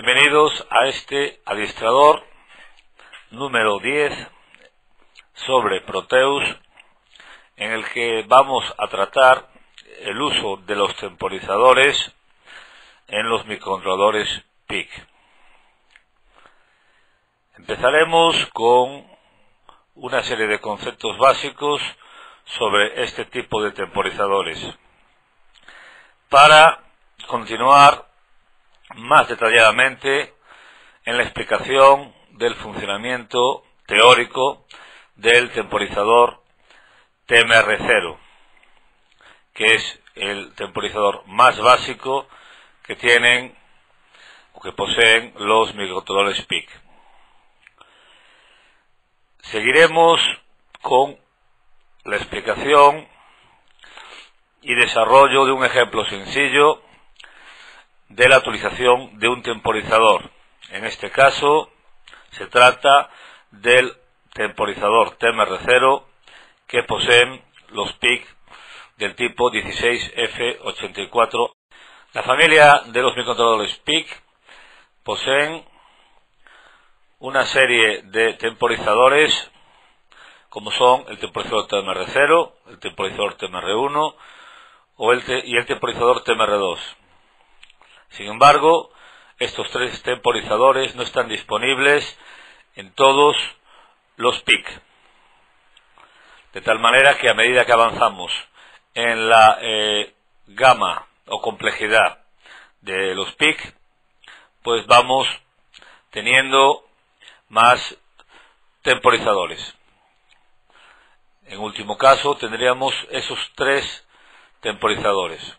Bienvenidos a este adiestrador número 10 sobre Proteus, en el que vamos a tratar el uso de los temporizadores en los microcontroladores PIC. Empezaremos con una serie de conceptos básicos sobre este tipo de temporizadores, para continuar más detalladamente en la explicación del funcionamiento teórico del temporizador TMR0, que es el temporizador más básico que tienen o que poseen los microcontroladores PIC. Seguiremos con la explicación y desarrollo de un ejemplo sencillo de la utilización de un temporizador. En este caso se trata del temporizador TMR0 que poseen los PIC del tipo 16F84. La familia de los microcontroladores PIC poseen una serie de temporizadores, como son el temporizador TMR0, el temporizador TMR1 y el temporizador TMR2. Sin embargo, estos tres temporizadores no están disponibles en todos los PIC. De tal manera que a medida que avanzamos en la gama o complejidad de los PIC, pues vamos teniendo más temporizadores. En último caso, tendríamos esos tres temporizadores.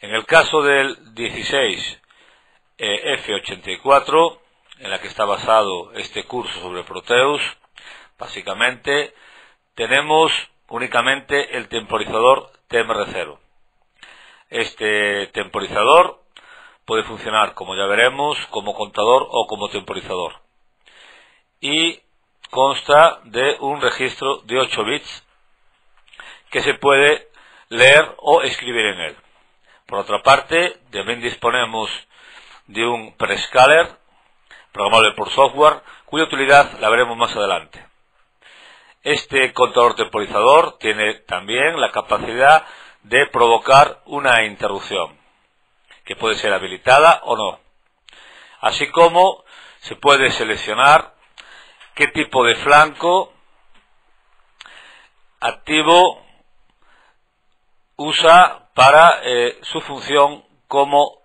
En el caso del 16F84, en la que está basado este curso sobre Proteus, básicamente tenemos únicamente el temporizador TMR0. Este temporizador puede funcionar, como ya veremos, como contador o como temporizador. Y consta de un registro de 8 bits que se puede leer o escribir en él. Por otra parte, también disponemos de un prescaler programable por software, cuya utilidad la veremos más adelante. Este contador temporizador tiene también la capacidad de provocar una interrupción, que puede ser habilitada o no. Así como se puede seleccionar qué tipo de flanco activo usa para su función como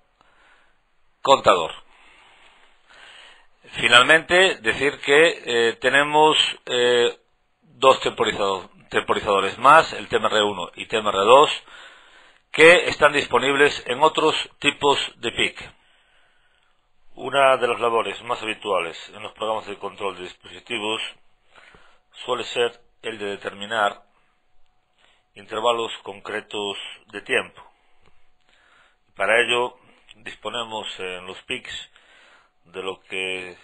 contador. Finalmente, decir que tenemos dos temporizadores más, el TMR1 y TMR2, que están disponibles en otros tipos de PIC. Una de las labores más habituales en los programas de control de dispositivos suele ser el de determinar intervalos concretos de tiempo. Para ello disponemos en los PICs de lo que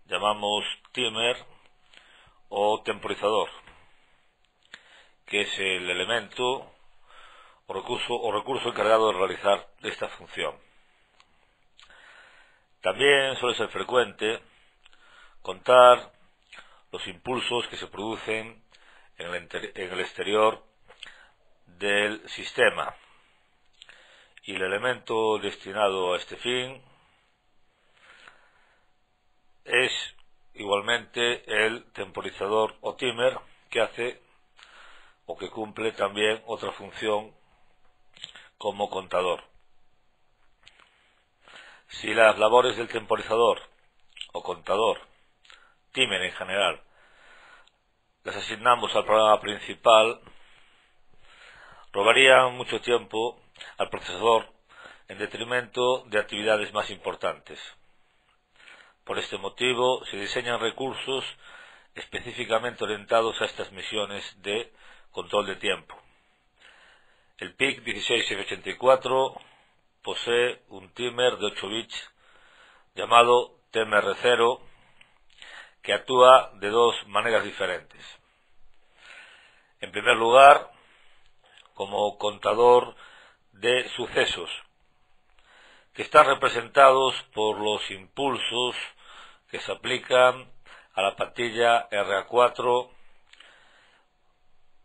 llamamos timer o temporizador, que es el elemento o recurso encargado de realizar esta función. También suele ser frecuente contar los impulsos que se producen en el exterior del sistema, y el elemento destinado a este fin es igualmente el temporizador o timer, que hace o que cumple también otra función como contador. Si las labores del temporizador o contador, timer en general, las asignamos al programa principal, robarían mucho tiempo al procesador en detrimento de actividades más importantes. Por este motivo se diseñan recursos específicamente orientados a estas misiones de control de tiempo. El PIC 16F84 posee un timer de 8 bits llamado TMR0, que actúa de dos maneras diferentes. En primer lugar, como contador de sucesos, que están representados por los impulsos que se aplican a la patilla RA4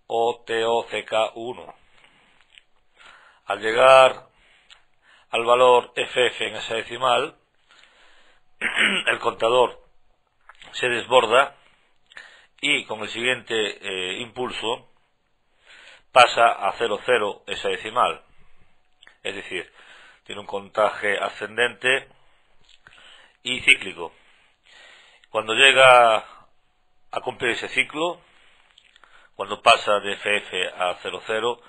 o TOCK1. Al llegar al valor FF en hexadecimal, el contador se desborda y con el siguiente impulso pasa a 00 hexadecimal, es decir, tiene un contaje ascendente y cíclico. Cuando llega a cumplir ese ciclo, cuando pasa de FF a 00,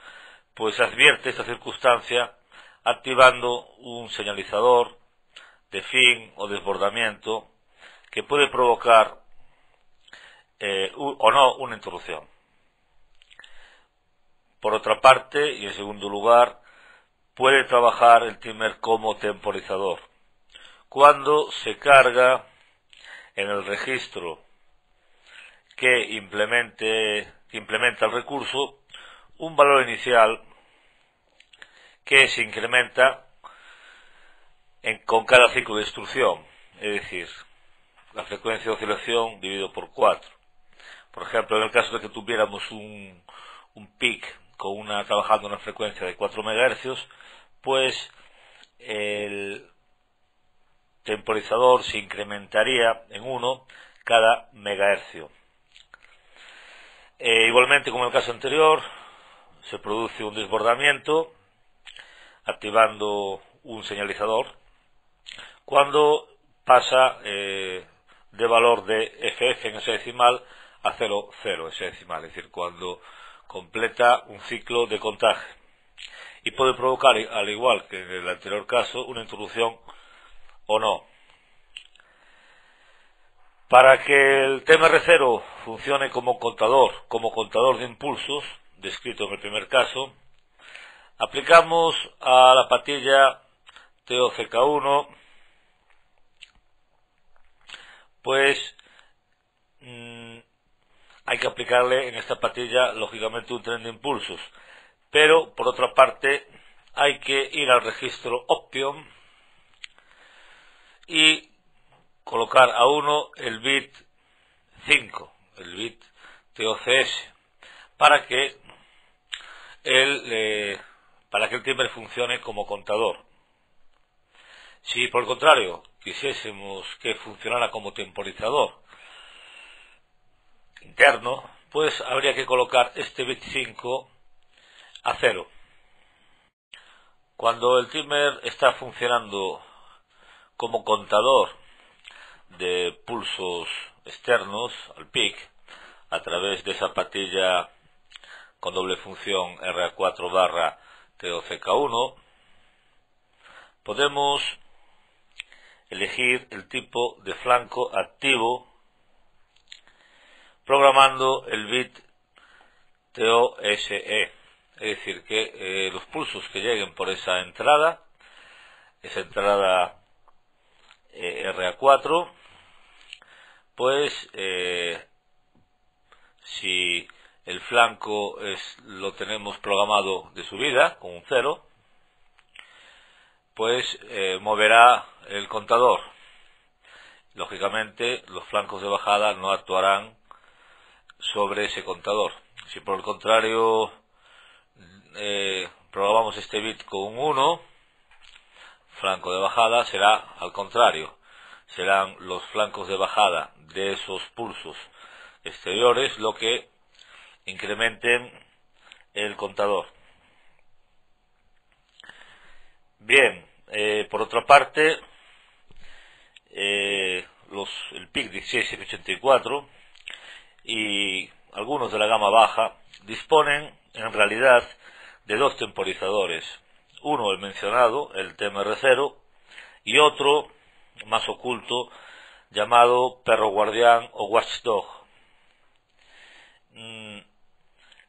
pues advierte esta circunstancia activando un señalizador de fin o desbordamiento que puede provocar o no una interrupción. Por otra parte, y en segundo lugar, puede trabajar el timer como temporizador cuando se carga en el registro que implementa el recurso un valor inicial que se incrementa con cada ciclo de instrucción, es decir, la frecuencia de oscilación dividido por 4. Por ejemplo, en el caso de que tuviéramos un PIC trabajando en una frecuencia de 4 MHz, pues el temporizador se incrementaría en 1 cada megahercio. Igualmente, como en el caso anterior, se produce un desbordamiento activando un señalizador cuando pasa de valor de FF en hexadecimal a 00 hexadecimal, es decir, cuando completa un ciclo de contaje, y puede provocar, al igual que en el anterior caso, una interrupción o no. Para que el TMR0 funcione como contador de impulsos, descrito en el primer caso, aplicamos a la patilla TOCK1, pues hay que aplicarle en esta patilla lógicamente un tren de impulsos, pero por otra parte hay que ir al registro Option y colocar a 1 el bit 5, el bit TOCS, para que el timer funcione como contador. Si por el contrario quisiésemos que funcionara como temporizador interno, pues habría que colocar este bit 5 a 0. Cuando el timer está funcionando como contador de pulsos externos al PIC a través de esa patilla con doble función RA4 barra TOCK1, podemos elegir el tipo de flanco activo programando el bit TOSE, es decir, que los pulsos que lleguen por esa entrada RA4, pues si el flanco lo tenemos programado de subida con un 0, pues moverá el contador. Lógicamente los flancos de bajada no actuarán sobre ese contador. Si por el contrario programamos este bit con un 1, flanco de bajada, será al contrario, serán los flancos de bajada de esos pulsos exteriores lo que incrementen el contador. Bien, por otra parte, el PIC 16784 y algunos de la gama baja disponen en realidad de dos temporizadores, uno el mencionado, el TMR0, y otro más oculto llamado perro guardián o watchdog.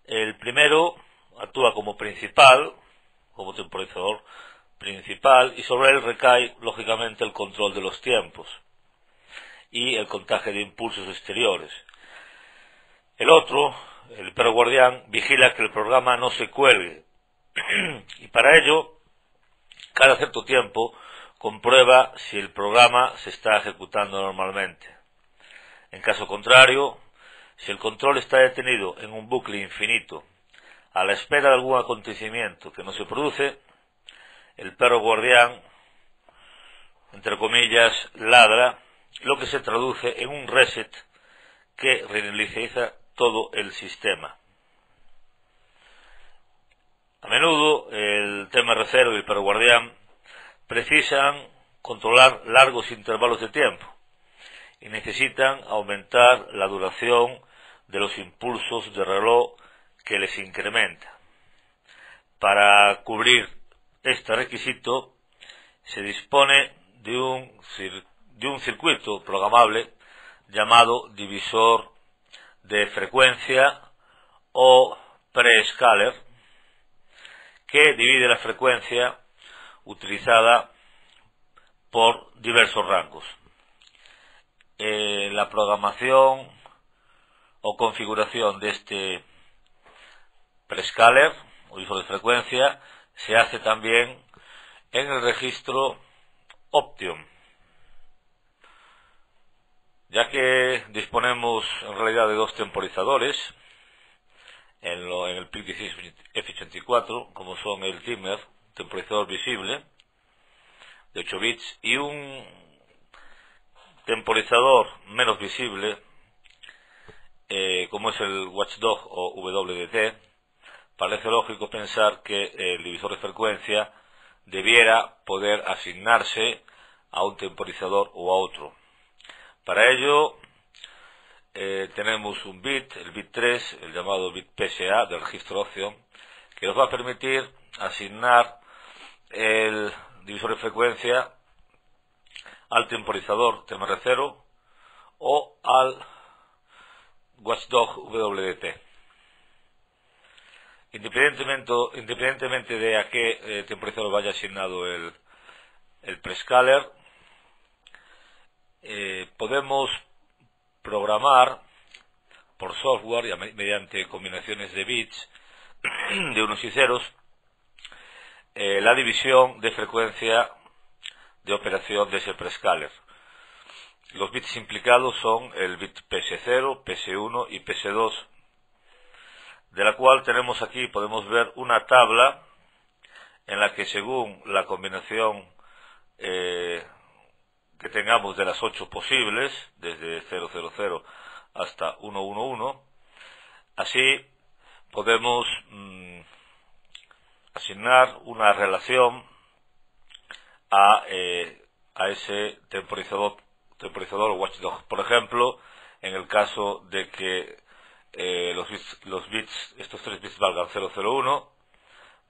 El primero actúa como temporizador principal, y sobre él recae lógicamente el control de los tiempos y el contaje de impulsos exteriores. El otro, el perro guardián, vigila que el programa no se cuelgue y para ello, cada cierto tiempo, comprueba si el programa se está ejecutando normalmente. En caso contrario, si el control está detenido en un bucle infinito a la espera de algún acontecimiento que no se produce, el perro guardián, entre comillas, ladra, lo que se traduce en un reset que reinicializa todo el sistema. A menudo el TMR0 y el perro guardián precisan controlar largos intervalos de tiempo y necesitan aumentar la duración de los impulsos de reloj que les incrementa. Para cubrir este requisito se dispone de un circuito programable llamado divisor de frecuencia o prescaler, que divide la frecuencia utilizada por diversos rangos. La programación o configuración de este prescaler o divisor de frecuencia se hace también en el registro Option, ya que disponemos en realidad de dos temporizadores en el PIC 16 F84, como son el timer, temporizador visible de 8 bits, y un temporizador menos visible, como es el Watchdog o WDT. Parece lógico pensar que el divisor de frecuencia debiera poder asignarse a un temporizador o a otro. Para ello tenemos un bit, el bit 3, el llamado bit PSA del registro Option, que nos va a permitir asignar el divisor de frecuencia al temporizador TMR0 o al Watchdog WDT. Independientemente de a qué temporizador vaya asignado el prescaler, podemos programar por software y mediante combinaciones de bits de unos y ceros la división de frecuencia de operación de ese prescaler. Los bits implicados son el bit PS0, PS1 y PS2, de la cual tenemos aquí, podemos ver una tabla en la que, según la combinación que tengamos de las 8 posibles, desde 000 hasta 111, así podemos asignar una relación a ese temporizador Watchdog. Por ejemplo, en el caso de que los bits, estos 3 bits valgan 001,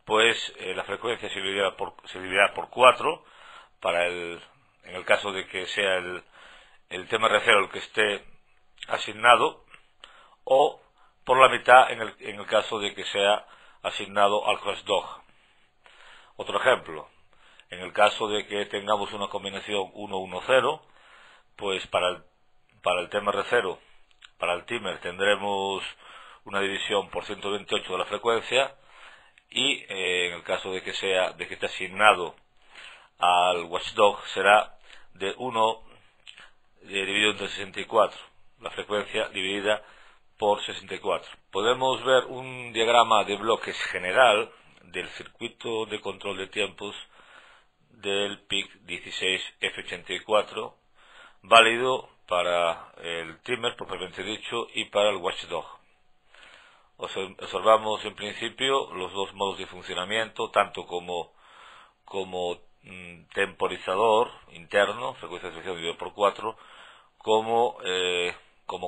pues la frecuencia se dividirá por 4 en el caso de que sea el TMR0 el que esté asignado, o por la mitad en el caso de que sea asignado al Watchdog. Otro ejemplo, en el caso de que tengamos una combinación 110, pues para el TMR0, para el timer, tendremos una división por 128 de la frecuencia, y en el caso de que esté asignado al Watchdog, será de 1 dividido entre 64, la frecuencia dividida por 64. Podemos ver un diagrama de bloques general del circuito de control de tiempos del PIC 16 F84, válido para el timer propiamente dicho y para el Watchdog. Observamos en principio los dos modos de funcionamiento, tanto como temporizador interno, frecuencia de selección dividido por 4, como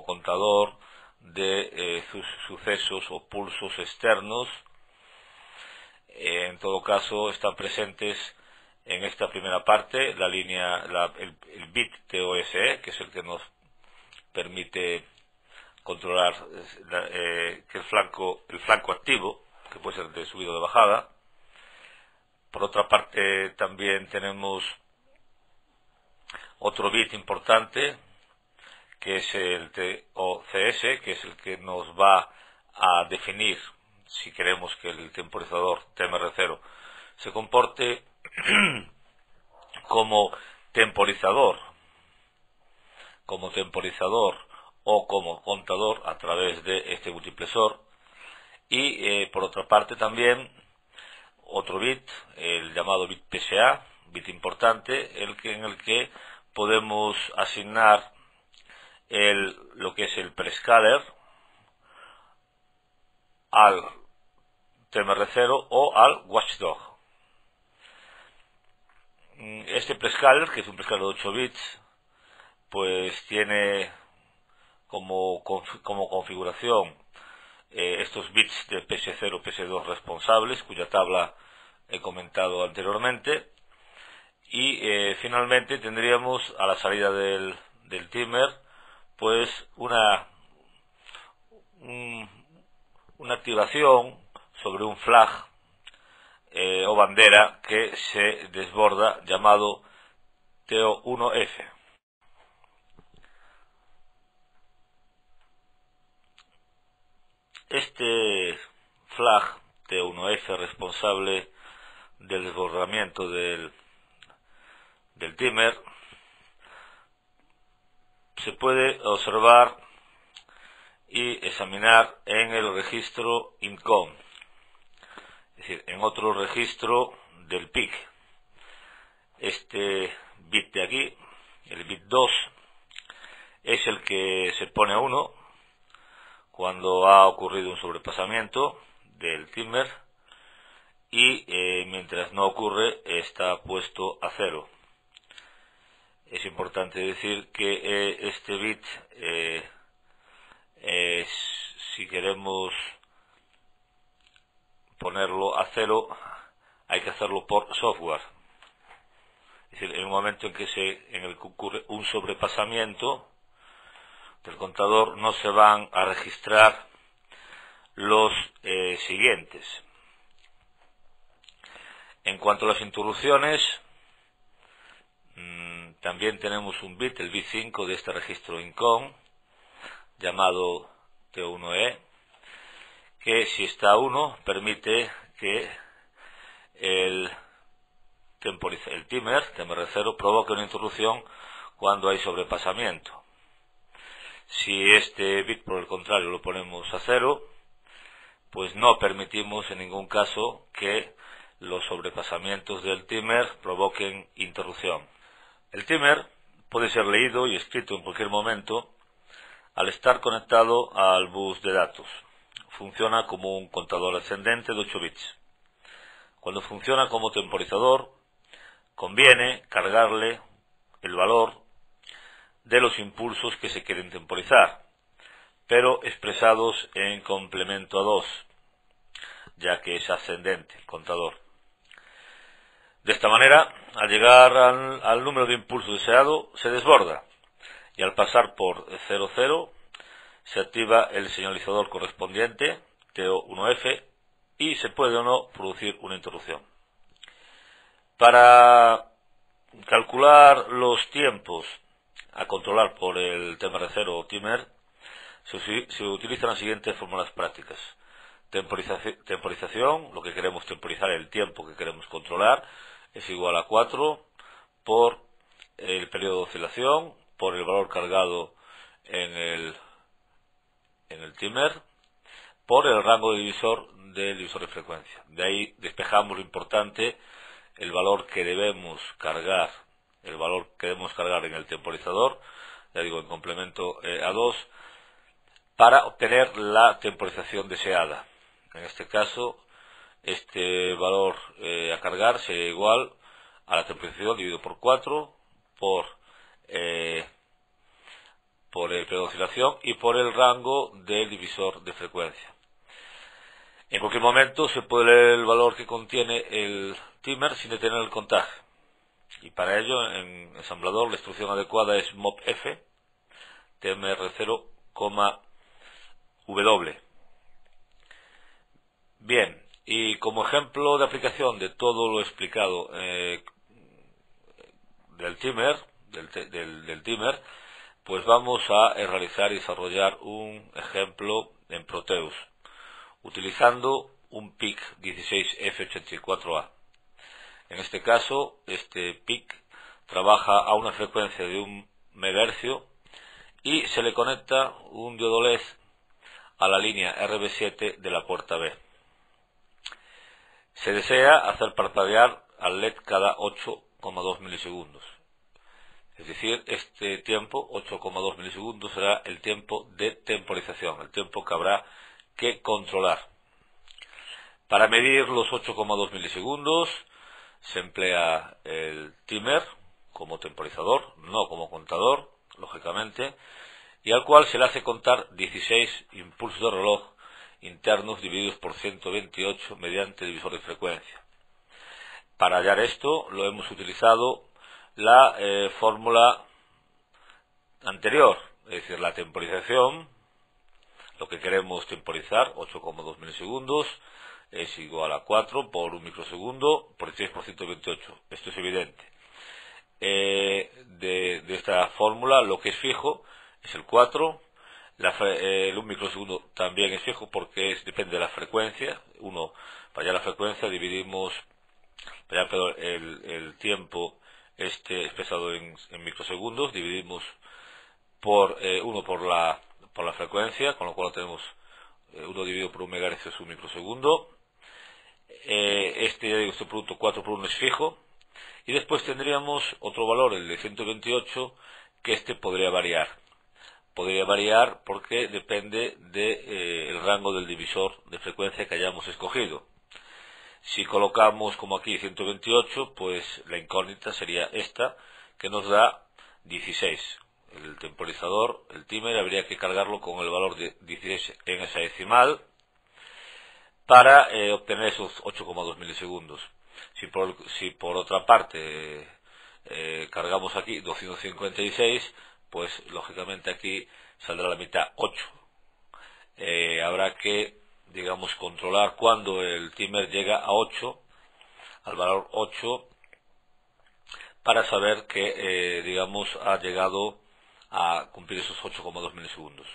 contador de sucesos o pulsos externos. En todo caso, están presentes en esta primera parte el bit TOSE, que es el que nos permite controlar que el flanco activo, que puede ser de subida o de bajada. Por otra parte, también tenemos otro bit importante, que es el TOCS, que es el que nos va a definir si queremos que el temporizador TMR0 se comporte como temporizador o como contador a través de este multiplexor. Y por otra parte también otro bit, el llamado bit PSA, bit importante, en el que podemos asignar lo que es el prescaler al TMR0 o al watchdog. Este prescaler, que es un prescaler de 8 bits, pues tiene como configuración estos bits de PS0, PS2 responsables, cuya tabla he comentado anteriormente, y finalmente tendríamos a la salida del timer pues una activación sobre un flag o bandera que se desborda, llamado TO1F. Este flag T1F, responsable del desbordamiento del timer, se puede observar y examinar en el registro INCOM, es decir, en otro registro del PIC. Este bit de aquí, el bit 2, es el que se pone a 1 cuando ha ocurrido un sobrepasamiento del timer, y mientras no ocurre está puesto a 0. Es importante decir que este bit, si queremos ponerlo a 0, hay que hacerlo por software. Es decir, en el momento en el que ocurre un sobrepasamiento del contador, no se van a registrar los siguientes. En cuanto a las interrupciones, también tenemos un bit, el bit 5 de este registro INCOM, llamado T1E, que si está a 1 permite que el timer, TMR0, provoque una interrupción cuando hay sobrepasamiento. Si este bit, por el contrario, lo ponemos a 0, pues no permitimos en ningún caso que los sobrepasamientos del timer provoquen interrupción. El timer puede ser leído y escrito en cualquier momento al estar conectado al bus de datos. Funciona como un contador ascendente de 8 bits. Cuando funciona como temporizador, conviene cargarle el valor de los impulsos que se quieren temporizar, pero expresados en complemento a 2, ya que es ascendente el contador. De esta manera, al llegar al número de impulsos deseado, se desborda, y al pasar por 00, se activa el señalizador correspondiente, TO1F, y se puede o no producir una interrupción. Para calcular los tiempos a controlar por el TMR0 o timer, se utilizan las siguientes fórmulas prácticas. Temporización, lo que queremos temporizar, el tiempo que queremos controlar, es igual a 4 por el periodo de oscilación, por el valor cargado en el timer, por el rango divisor del divisor de frecuencia. De ahí despejamos lo importante, el valor que debemos cargar, en el temporizador, ya digo, en complemento a 2, para obtener la temporización deseada. En este caso, este valor a cargar sería igual a la temporización dividido por 4 por el periodo de oscilación y por el rango del divisor de frecuencia. En cualquier momento se puede leer el valor que contiene el timer sin detener el contaje, y para ello en ensamblador la instrucción adecuada es mopf tmr0, W. Bien, y como ejemplo de aplicación de todo lo explicado del timer, pues vamos a realizar y desarrollar un ejemplo en Proteus, utilizando un PIC 16F84A. En este caso, este PIC trabaja a una frecuencia de 1 MHz y se le conecta un diodo LED a la línea RB7 de la puerta B. Se desea hacer parpadear al LED cada 8,2 milisegundos. Es decir, este tiempo, 8,2 milisegundos, será el tiempo de temporización, el tiempo que habrá que controlar. Para medir los 8,2 milisegundos se emplea el timer como temporizador, no como contador, lógicamente, y al cual se le hace contar 16 impulsos de reloj internos divididos por 128 mediante divisor de frecuencia. Para hallar esto lo hemos utilizado la fórmula anterior, es decir, la temporización, lo que queremos temporizar, 8,2 milisegundos, es igual a 4 por 1 microsegundo por 16 por 128. Esto es evidente. De esta fórmula lo que es fijo es el 4, el 1 microsegundo también es fijo porque depende de la frecuencia. Para hallar la frecuencia dividimos, el tiempo expresado en microsegundos, dividimos por 1 por la frecuencia, con lo cual tenemos 1 dividido por 1 MHz es 1 microsegundo. Este producto 4 por 1 es fijo, y después tendríamos otro valor, el de 128, que podría variar. Podría variar porque depende del rango del divisor de frecuencia que hayamos escogido. Si colocamos como aquí 128, pues la incógnita sería esta, que nos da 16. El temporizador, el timer, habría que cargarlo con el valor de 16 en hexadecimal para obtener esos 8,2 milisegundos. Si por otra parte cargamos aquí 256, pues lógicamente aquí saldrá la mitad, 8. Habrá que, digamos, controlar cuando el timer llega a 8, al valor 8, para saber que, digamos, ha llegado a cumplir esos 8,2 milisegundos.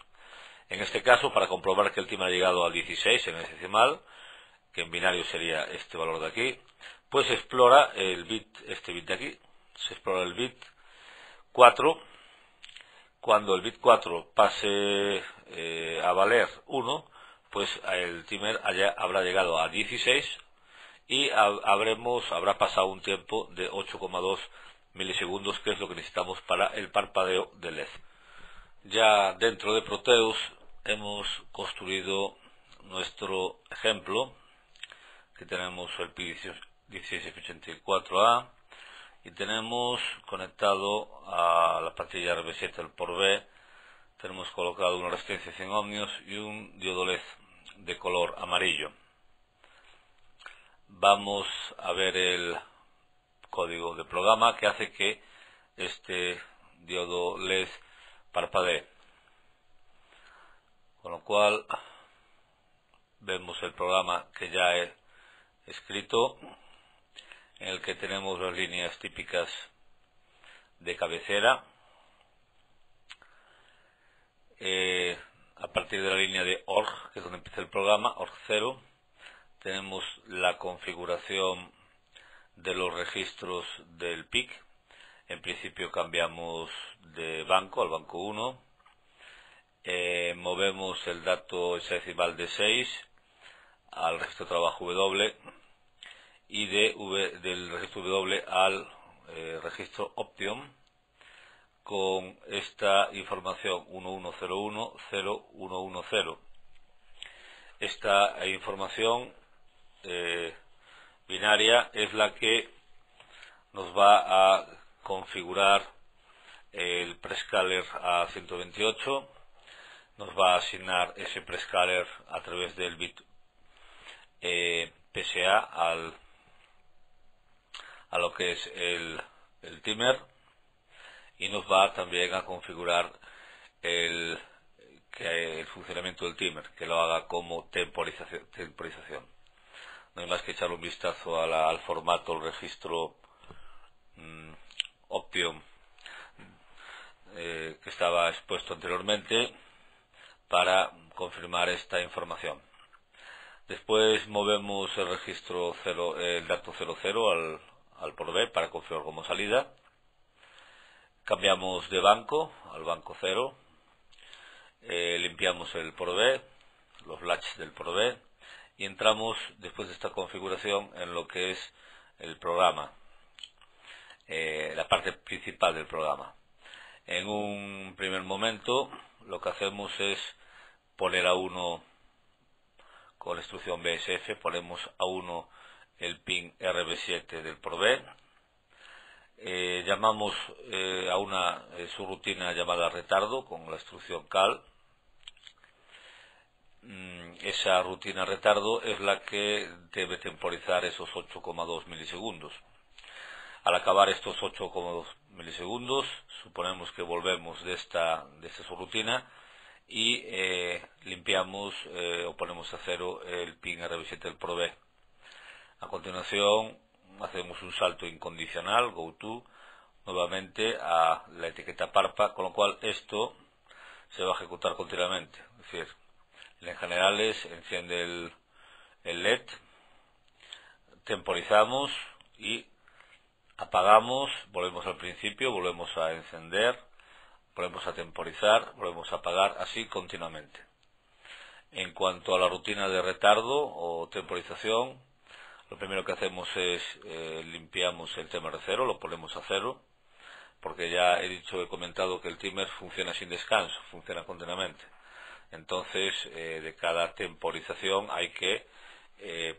En este caso, para comprobar que el timer ha llegado a 16 en hexadecimal, que en binario sería este valor de aquí, pues se explora el bit, este bit de aquí, se explora el bit 4. Cuando el bit 4 pase a valer 1, pues el timer habrá llegado a 16 y habrá pasado un tiempo de 8,2 milisegundos, que es lo que necesitamos para el parpadeo del LED. Ya dentro de Proteus hemos construido nuestro ejemplo, que tenemos el PIC16F84A y tenemos conectado a la pantalla RB7 el por B, tenemos colocado una resistencia 100 ohmios y un diodo LED de color amarillo. Vamos a ver el código de programa que hace que este diodo LED parpadee, con lo cual vemos el programa que ya he escrito, en el que tenemos las líneas típicas de cabecera. A partir de la línea de ORG, que es donde empieza el programa, ORG 0, tenemos la configuración de los registros del PIC. En principio cambiamos de banco al banco 1. Movemos el dato hexadecimal de 6 al registro de trabajo W y del registro W al registro Option, con esta información 11010110. Esta información binaria es la que nos va a configurar el prescaler a 128, nos va a asignar ese prescaler a través del bit PSA a lo que es el timer, y nos va también a configurar el funcionamiento del timer, que lo haga como temporización. No hay más que echar un vistazo al formato, el registro Option que estaba expuesto anteriormente, para confirmar esta información. Después movemos el registro 0, el dato 00 al por B para configurar como salida. cambiamos de banco al banco 0, limpiamos el ProB, los latches del ProB, y entramos después de esta configuración en lo que es el programa, la parte principal del programa. En un primer momento lo que hacemos es poner a 1 con la instrucción BSF, ponemos a 1 el pin RB7 del ProB, llamamos a una subrutina llamada retardo con la instrucción cal. Esa rutina retardo es la que debe temporizar esos 8,2 milisegundos. Al acabar estos 8,2 milisegundos, suponemos que volvemos de esta subrutina y limpiamos o ponemos a 0 el pin RB7 del ProB. A continuación hacemos un salto incondicional, go to, nuevamente a la etiqueta parpa, con lo cual esto se va a ejecutar continuamente. Es decir, en generales enciende el LED, temporizamos y apagamos, volvemos al principio, volvemos a encender, volvemos a temporizar, volvemos a apagar, así continuamente. En cuanto a la rutina de retardo o temporización, lo primero que hacemos es limpiamos el timer 0, lo ponemos a 0, porque ya he comentado que el timer funciona sin descanso, funciona continuamente. Entonces, de cada temporización hay que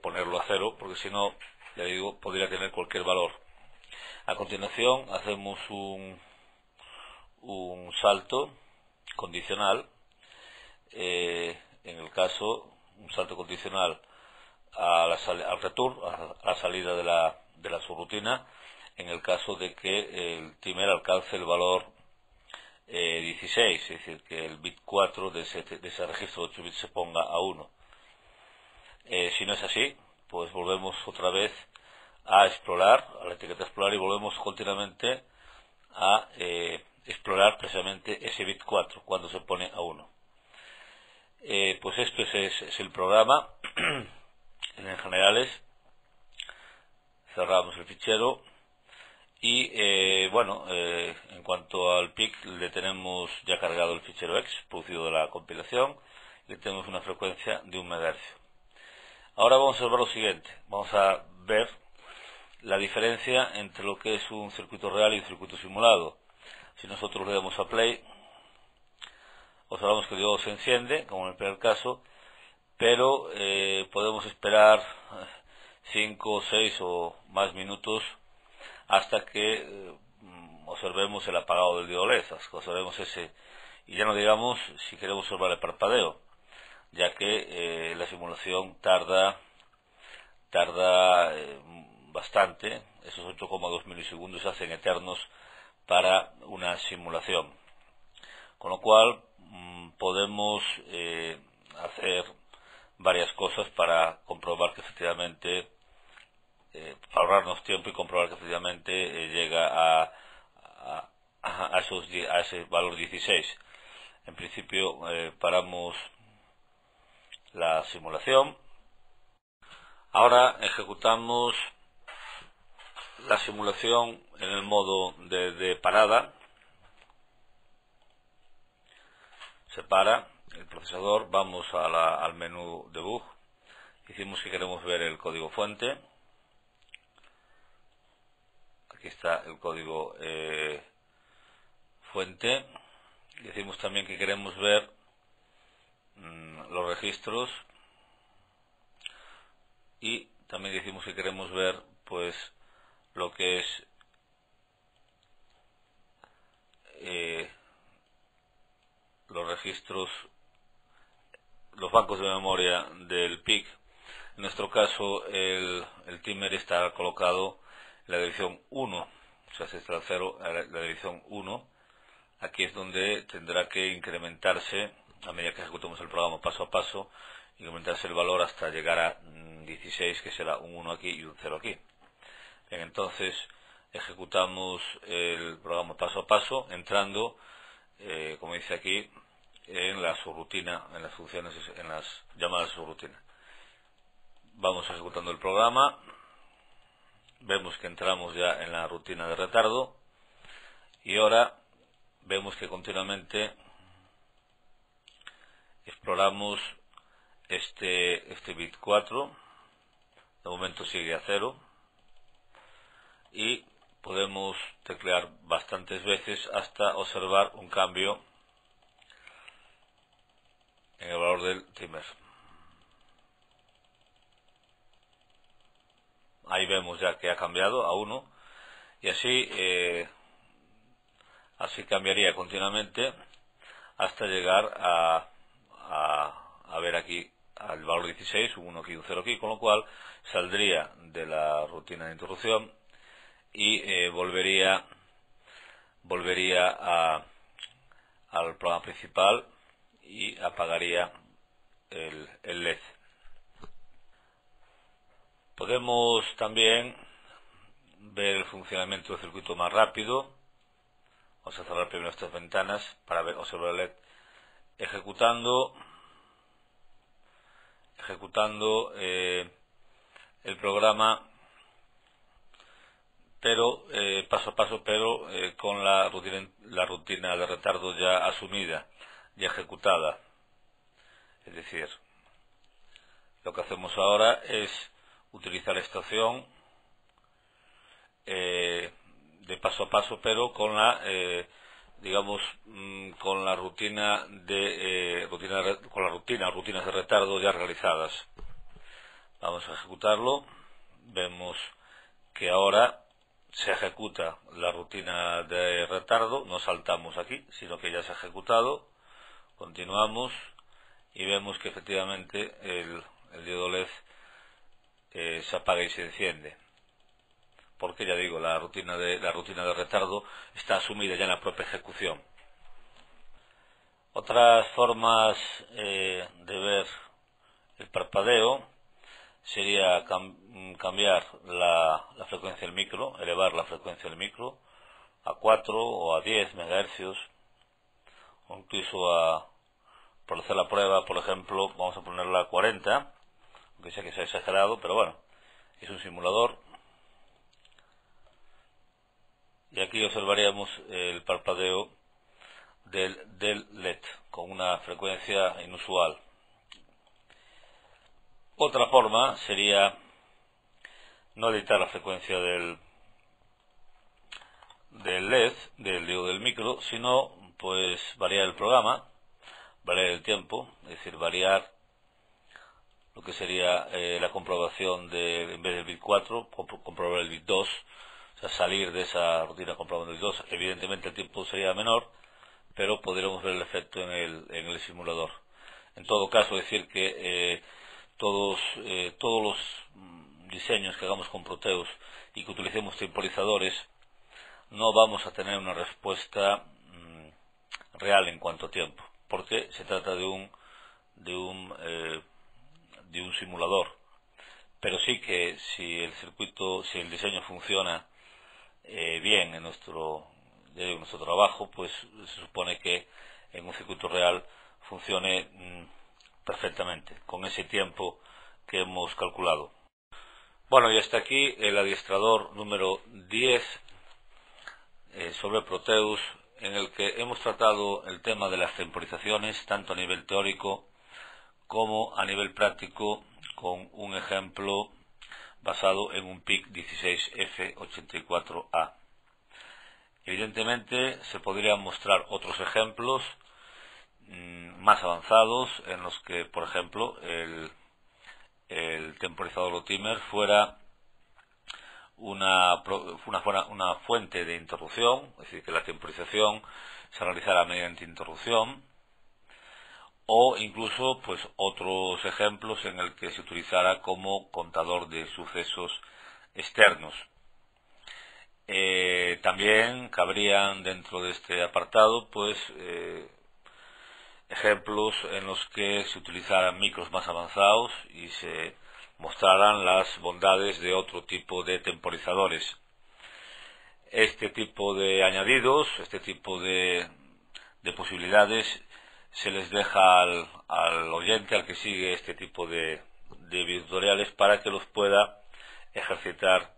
ponerlo a 0, porque si no, ya digo, podría tener cualquier valor. A continuación, hacemos un salto condicional, en el caso, un salto condicional al return, a la salida de la subrutina, en el caso de que el timer alcance el valor 16, es decir, que el bit 4 de ese registro de 8 bits se ponga a 1. Si no es así, pues volvemos otra vez a explorar, a la etiqueta explorar, y volvemos continuamente a explorar precisamente ese bit 4 cuando se pone a 1. Pues esto es el programa. En generales, cerramos el fichero y en cuanto al PIC, le tenemos ya cargado el fichero X producido de la compilación, le tenemos una frecuencia de 1 MHz. Ahora vamos a ver lo siguiente, vamos a ver la diferencia entre lo que es un circuito real y un circuito simulado. Si nosotros le damos a play, observamos que el diodo se enciende, como en el primer caso, pero podemos esperar 5, 6 o más minutos hasta que observemos el apagado del diodo LED, observemos ese, y ya no digamos si queremos observar el parpadeo, ya que la simulación tarda bastante. Esos 8,2 milisegundos se hacen eternos para una simulación, con lo cual podemos hacer varias cosas para comprobar que efectivamente, ahorrarnos tiempo y comprobar que efectivamente llega a ese valor 16. En principio paramos la simulación. Ahora ejecutamos la simulación en el modo de parada. Se para el procesador, vamos al menú debug, decimos que queremos ver el código fuente. Aquí está el código fuente. Decimos también que queremos ver los registros, y también decimos que queremos ver pues lo que es los registros, los bancos de memoria del PIC. En nuestro caso el timer está colocado en la dirección 1, o sea, se está al 0 a la dirección 1. Aquí es donde tendrá que incrementarse a medida que ejecutemos el programa paso a paso, incrementarse el valor hasta llegar a 16, que será un 1 aquí y un 0 aquí. Bien, entonces ejecutamos el programa paso a paso, entrando, como dice aquí, en la subrutina, en las funciones, en las llamadas subrutina. Vamos ejecutando el programa, vemos que entramos ya en la rutina de retardo, y ahora vemos que continuamente exploramos este bit 4, de momento sigue a 0, y podemos teclear bastantes veces hasta observar un cambio en el valor del timer. Ahí vemos ya que ha cambiado a 1, y así cambiaría continuamente hasta llegar a ver aquí al valor 16, un 1 aquí, un 0 aquí, con lo cual saldría de la rutina de interrupción y volvería al programa principal y apagaría el LED. Podemos también ver el funcionamiento del circuito más rápido. Vamos a cerrar primero estas ventanas para observar el LED ejecutando el programa, pero paso a paso, pero con la rutina de retardo ya asumida y ejecutada. Es decir, lo que hacemos ahora es utilizar esta opción de paso a paso, pero con la con la rutina rutinas de retardo ya realizadas. Vamos a ejecutarlo. Vemos que ahora se ejecuta la rutina de retardo, no saltamos aquí, sino que ya se ha ejecutado. Continuamos y vemos que efectivamente el diodo LED se apaga y se enciende, porque ya digo, la rutina de retardo está asumida ya en la propia ejecución. Otras formas de ver el parpadeo sería cambiar la frecuencia del micro, elevar la frecuencia del micro a 4 o a 10 MHz, o incluso por hacer la prueba, por ejemplo, vamos a ponerla a 40, aunque sé que sea exagerado, pero bueno, es un simulador. Y aquí observaríamos el parpadeo del LED con una frecuencia inusual. Otra forma sería no editar la frecuencia del LED, del diodo del micro, sino pues variar el programa, variar el tiempo, es decir, variar lo que sería la comprobación en vez del bit 4, comprobar el bit 2, o sea, salir de esa rutina comprobando el bit 2. Evidentemente el tiempo sería menor, pero podremos ver el efecto en el simulador. En todo caso, decir que todos los diseños que hagamos con Proteus y que utilicemos temporizadores, no vamos a tener una respuesta real en cuanto a tiempo, porque se trata de un simulador. Pero sí que si el diseño funciona bien en nuestro trabajo, pues se supone que en un circuito real funcione perfectamente con ese tiempo que hemos calculado. Bueno, y hasta aquí el adiestrador número 10 sobre Proteus, en el que hemos tratado el tema de las temporizaciones tanto a nivel teórico como a nivel práctico, con un ejemplo basado en un PIC 16F84A. Evidentemente se podrían mostrar otros ejemplos más avanzados en los que, por ejemplo, el temporizador o timer fuera una fuente de interrupción, es decir, que la temporización se realizara mediante interrupción, o incluso pues otros ejemplos en el que se utilizara como contador de sucesos externos. También cabrían dentro de este apartado pues ejemplos en los que se utilizaran micros más avanzados y se mostraran las bondades de otro tipo de temporizadores. Este tipo de añadidos, este tipo de posibilidades se les deja al oyente, al que sigue este tipo de videotutoriales, para que los pueda ejercitar